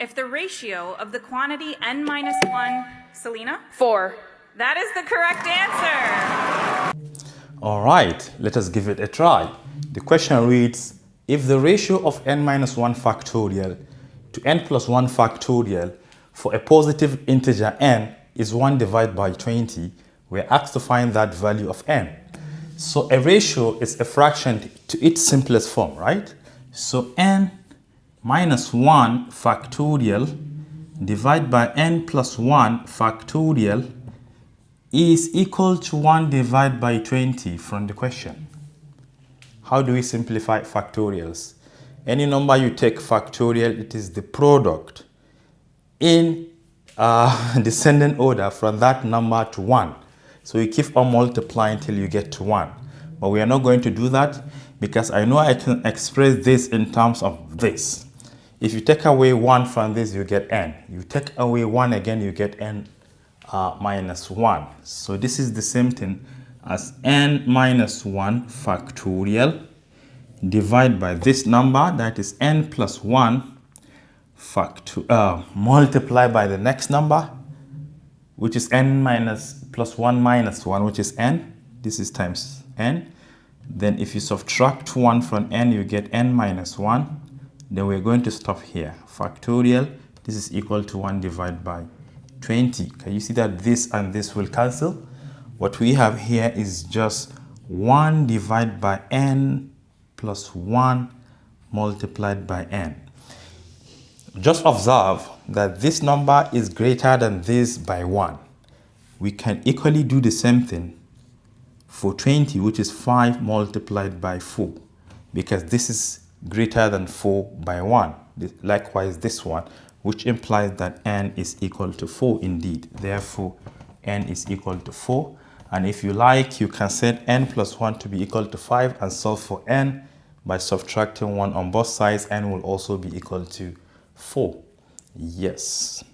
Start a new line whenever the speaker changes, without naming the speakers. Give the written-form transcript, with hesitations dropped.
if the ratio of the quantity n minus 1, Selena?
4.
That is the correct answer.
All right, let us give it a try. The question reads, if the ratio of n minus 1 factorial to n plus 1 factorial for a positive integer n is 1 divided by 20, we're asked to find that value of n. So a ratio is a fraction to its simplest form, right? So n minus 1 factorial divided by n plus 1 factorial is equal to 1 divided by 20 from the question. How do we simplify factorials? Any number you take factorial, it is the product in descending order from that number to 1. So you keep on multiplying till you get to 1. But we are not going to do that because I know I can express this in terms of this. If you take away 1 from this, you get n. You take away 1 again, you get n minus 1. So this is the same thing as n minus 1 factorial divided by this number, that is n plus 1 multiplied by the next number, which is n minus plus 1 minus 1, which is n. This is times n. Then if you subtract 1 from n, you get n minus 1. Then we're going to stop here. Factorial, this is equal to 1 divided by 20. Can you see that this and this will cancel? What we have here is just 1 divided by n plus 1 multiplied by n. Just observe that this number is greater than this by 1. We can equally do the same thing for 20, which is 5 multiplied by 4, because this is greater than 4 by 1. Likewise, this one, which implies that n is equal to 4 indeed. Therefore, n is equal to 4. And if you like, you can set n plus 1 to be equal to 5 and solve for n by subtracting 1 on both sides. N will also be equal to 4. Yes.